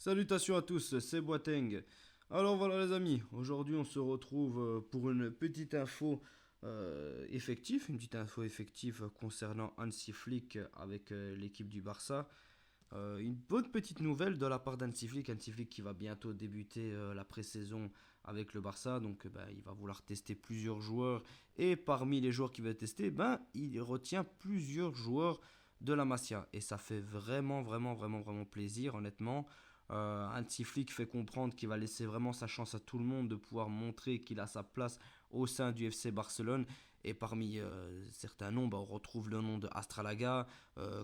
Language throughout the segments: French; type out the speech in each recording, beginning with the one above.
Salutations à tous, c'est Boateng. Alors voilà les amis, aujourd'hui on se retrouve pour une petite info effective, une petite info effective concernant Hansi Flick avec l'équipe du Barça. Une bonne petite nouvelle de la part Hansi Flick qui va bientôt débuter la pré-saison avec le Barça, donc il va vouloir tester plusieurs joueurs et parmi les joueurs qu'il va tester, il retient plusieurs joueurs de la Masia et ça fait vraiment plaisir honnêtement. Hansi Flick fait comprendre qu'il va laisser vraiment sa chance à tout le monde de pouvoir montrer qu'il a sa place au sein du FC Barcelone. Et parmi certains noms, on retrouve le nom de Astralaga,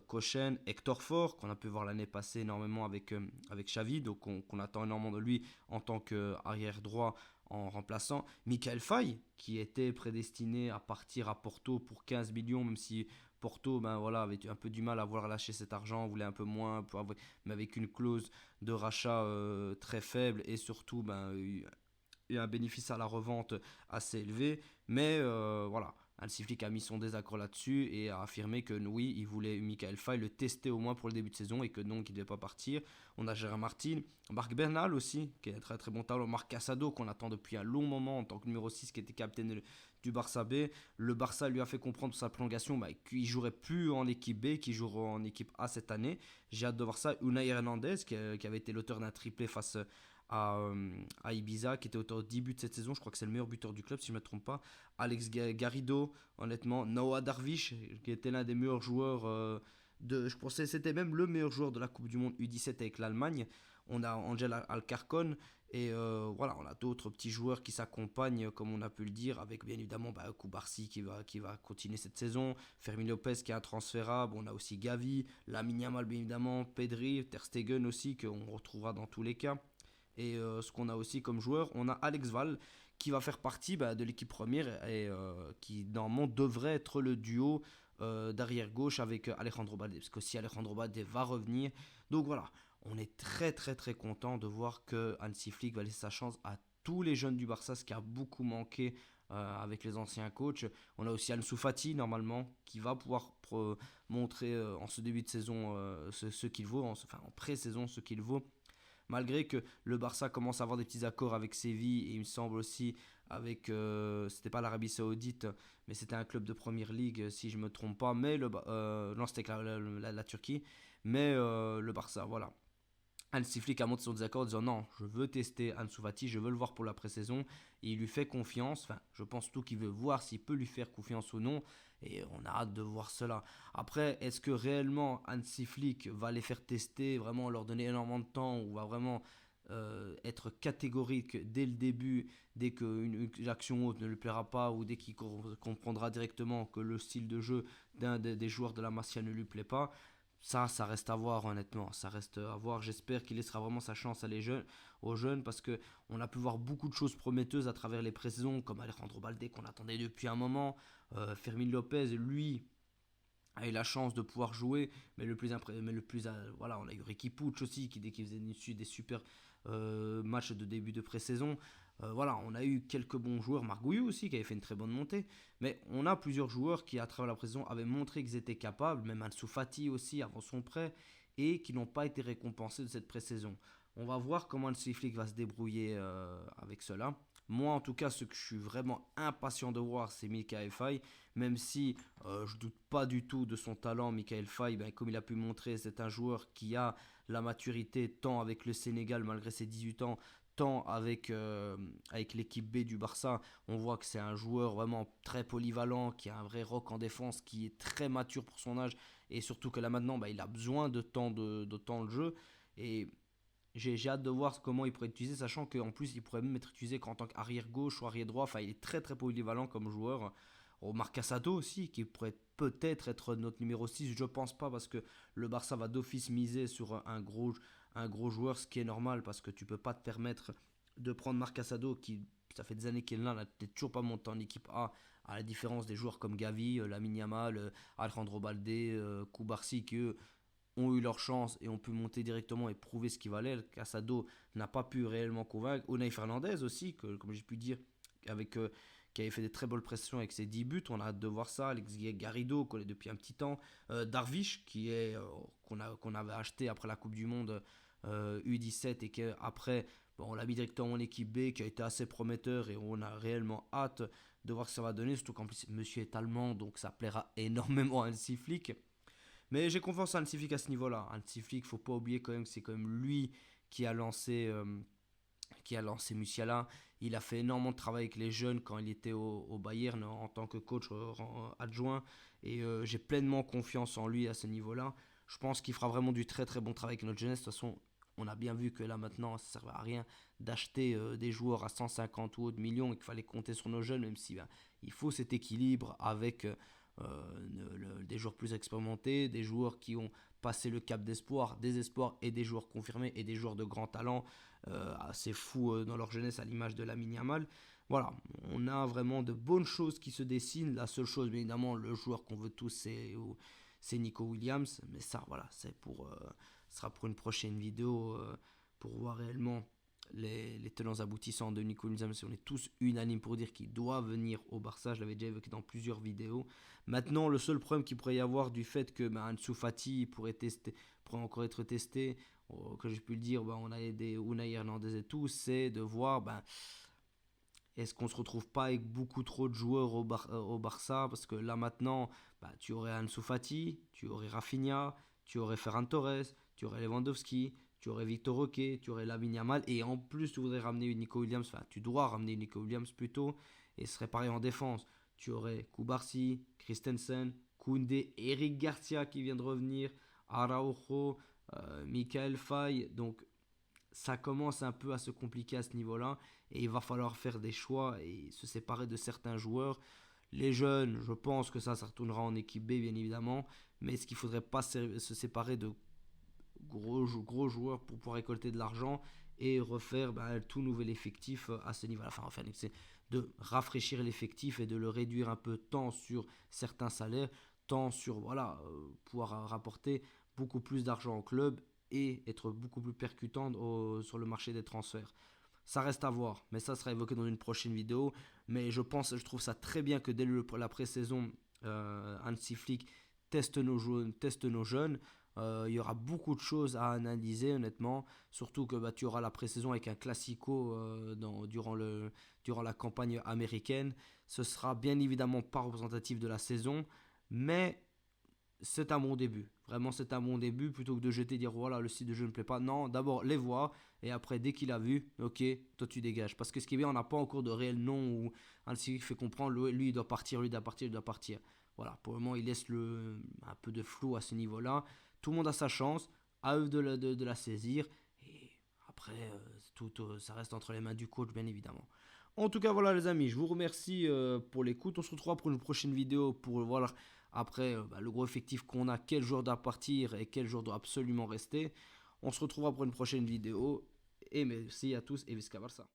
Kochen, Hector Fort, qu'on a pu voir l'année passée énormément avec Xavi, donc on attend énormément de lui en tant qu'arrière droit en remplaçant. Michael Faye, qui était prédestiné à partir à Porto pour 15 millions, même si Porto avait un peu du mal à vouloir lâcher cet argent, voulait un peu moins, mais avec une clause de rachat très faible et surtout un bénéfice à la revente assez élevé. Mais voilà, Hansi Flick a mis son désaccord là-dessus et a affirmé que oui, il voulait Michael Faye le tester au moins pour le début de saison et que donc il ne devait pas partir. On a Gérard Martin, Marc Bernal aussi, qui est un très très bon talent, Marc Casado qu'on attend depuis un long moment en tant que numéro 6 qui était capitaine du Barça B. Le Barça lui a fait comprendre pour sa prolongation qu'il ne jouerait plus en équipe B, qu'il jouerait en équipe A cette année. J'ai hâte de voir ça. Unai Hernandez, qui avait été l'auteur d'un triplé face à Ibiza, qui était auteur de 10 buts cette saison. Je crois que c'est le meilleur buteur du club, si je ne me trompe pas. Alex Garrido, honnêtement. Noah Darvish, qui était l'un des meilleurs joueurs je pensais que c'était même le meilleur joueur de la Coupe du Monde U17 avec l'Allemagne. On a Angel Alcarcon et voilà, on a d'autres petits joueurs qui s'accompagnent, comme on a pu le dire, avec bien évidemment Koubarsi qui va continuer cette saison, Fermin Lopez qui est intransférable, on a aussi Gavi, Lamine Yamal bien évidemment, Pedri, Ter Stegen aussi, qu'on retrouvera dans tous les cas. Et ce qu'on a aussi comme joueur, on a Alex Val qui va faire partie de l'équipe première et qui normalement devrait être le duo d'arrière gauche avec Alejandro Balde. Parce que si Alejandro Balde va revenir. Donc voilà, on est très content de voir que Hansi Flick va laisser sa chance à tous les jeunes du Barça, ce qui a beaucoup manqué avec les anciens coachs. On a aussi Ansu Fati normalement qui va pouvoir montrer en ce début de saison ce qu'il vaut, en pré-saison ce qu'il vaut. Malgré que le Barça commence à avoir des petits accords avec Séville et il me semble aussi avec, c'était pas l'Arabie Saoudite, mais c'était un club de première ligue si je me trompe pas, mais non c'était la Turquie, mais le Barça, voilà. Hansi Flick a montré son désaccord en disant non, je veux tester Ansu Fati, je veux le voir pour la pré-saison. Et il lui fait confiance. Enfin, je pense surtout qu'il veut voir s'il peut lui faire confiance ou non. Et on a hâte de voir cela. Après, est-ce que réellement Hansi Flick va les faire tester, vraiment leur donner énormément de temps ou va vraiment être catégorique dès le début, dès qu'une action haute ne lui plaira pas ou dès qu'il comprendra directement que le style de jeu d'un des joueurs de la Masia ne lui plaît pas. Ça reste à voir honnêtement, ça reste à voir. J'espère qu'il laissera vraiment sa chance aux jeunes parce que on a pu voir beaucoup de choses prometteuses à travers les pré-saisons comme Alejandro Balde qu'on attendait depuis un moment, Fermin Lopez, lui a eu la chance de pouvoir jouer, voilà, on a eu Ricky Puig aussi qui dès qu'il faisait des super matchs de début de pré-saison. Voilà, on a eu quelques bons joueurs, Margouillou aussi qui avait fait une très bonne montée, mais on a plusieurs joueurs qui à travers la pré-saison avaient montré qu'ils étaient capables, même Ansu Fati aussi avant son prêt, et qui n'ont pas été récompensés de cette pré-saison. On va voir comment Hansi Flick va se débrouiller avec cela. Moi, en tout cas, ce que je suis vraiment impatient de voir, c'est Michael Faye. Même si je doute pas du tout de son talent, Michael Faye, comme il a pu montrer, c'est un joueur qui a la maturité tant avec le Sénégal malgré ses 18 ans, tant avec l'équipe B du Barça. On voit que c'est un joueur vraiment très polyvalent, qui a un vrai rock en défense, qui est très mature pour son âge. Et surtout que là maintenant, il a besoin de temps de jeu. Et j'ai hâte de voir comment il pourrait être utilisé, sachant qu'en plus il pourrait même être utilisé en tant qu'arrière gauche ou arrière droit. Enfin, il est très polyvalent comme joueur. Marc Casado aussi, qui pourrait peut-être être notre numéro 6, je pense pas, parce que le Barça va d'office miser sur un gros joueur, ce qui est normal, parce que tu peux pas te permettre de prendre Marc Casado, qui ça fait des années qu'il est là, n'est toujours pas monté en équipe A, à la différence des joueurs comme Gavi, Lamine Yamal, Alejandro Balde, Koubarsi, qui eux ont eu leur chance et ont pu monter directement et prouver ce qu'il valait. Casado n'a pas pu réellement convaincre. Unai Fernandez aussi, comme j'ai pu dire, avec, qui avait fait des très bonnes prestations avec ses 10 buts. On a hâte de voir ça. Alex Garrido, qu'on est depuis un petit temps. Darvish, qu'on avait acheté après la Coupe du Monde U17 et qu'après, bon, on l'a mis directement en équipe B qui a été assez prometteur et on a réellement hâte de voir ce que ça va donner, surtout qu'en plus monsieur est allemand donc ça plaira énormément à Hansi Flick. Mais j'ai confiance à Hansi Flick à ce niveau-là. Hansi Flick, faut pas oublier quand même que c'est quand même lui qui a lancé, Musiala. Il a fait énormément de travail avec les jeunes quand il était au Bayern en tant que coach adjoint. Et j'ai pleinement confiance en lui à ce niveau-là. Je pense qu'il fera vraiment du très très bon travail avec notre jeunesse. De toute façon, on a bien vu que là maintenant, ça ne servait à rien d'acheter des joueurs à 150 ou autres millions et qu'il fallait compter sur nos jeunes, même si il faut cet équilibre avec des joueurs plus expérimentés, des joueurs qui ont passé le cap d'espoir, des espoirs et des joueurs confirmés et des joueurs de grand talent assez fous dans leur jeunesse à l'image de Lamine Yamal. Voilà, on a vraiment de bonnes choses qui se dessinent. La seule chose, bien évidemment, le joueur qu'on veut tous, c'est Nico Williams. Mais ça, voilà, ce sera pour une prochaine vidéo pour voir réellement les tenants aboutissants de Nico Williams. On est tous unanimes pour dire qu'il doit venir au Barça. Je l'avais déjà évoqué dans plusieurs vidéos. Maintenant, le seul problème qu'il pourrait y avoir du fait que Ansu Fati pourrait encore être testé, que j'ai pu le dire, on a des Unai Hernandez et tout, c'est de voir est-ce qu'on se retrouve pas avec beaucoup trop de joueurs au Barça, parce que là maintenant tu aurais Ansu Fati, tu aurais Rafinha, tu aurais Ferran Torres, tu aurais Lewandowski, tu aurais Victor Roque, tu aurais Lamine Yamal, et en plus tu voudrais ramener Nico Williams, enfin tu dois ramener Nico Williams plutôt, et ce serait pareil en défense. Tu aurais Koubarsi, Christensen, Koundé, Eric Garcia qui vient de revenir, Araujo, Michael Faye, donc ça commence un peu à se compliquer à ce niveau-là et il va falloir faire des choix et se séparer de certains joueurs. Les jeunes, je pense que ça retournera en équipe B bien évidemment, mais est-ce qu'il ne faudrait pas se séparer de gros joueurs pour pouvoir récolter de l'argent et refaire tout nouvel effectif à ce niveau-là. Enfin, c'est de rafraîchir l'effectif et de le réduire un peu tant sur certains salaires, tant sur pouvoir rapporter beaucoup plus d'argent au club et être beaucoup plus percutant sur le marché des transferts. Ça reste à voir, mais ça sera évoqué dans une prochaine vidéo. Mais je trouve ça très bien que dès la pré-saison, Hansi Flick teste nos jeunes. Il y aura beaucoup de choses à analyser honnêtement, surtout que tu auras la pré-saison avec un classico durant la campagne américaine. Ce sera bien évidemment pas représentatif de la saison, mais c'est un bon début. Vraiment, c'est un bon début. Plutôt que de jeter, dire voilà, le style de jeu ne plaît pas. Non, d'abord les voir. Et après, dès qu'il a vu, ok, toi tu dégages. Parce que ce qui est bien, on n'a pas encore de réel nom où Hansi fait comprendre lui, il doit partir, lui, il doit partir, il doit partir. Voilà, pour le moment, il laisse un peu de flou à ce niveau-là. Tout le monde a sa chance. À eux de la saisir. Et après, ça reste entre les mains du coach, bien évidemment. En tout cas, voilà les amis, je vous remercie pour l'écoute. On se retrouvera pour une prochaine vidéo pour voir après le gros effectif qu'on a, quel joueur doit partir et quel joueur doit absolument rester. On se retrouvera pour une prochaine vidéo. Et merci à tous et Visca Barça.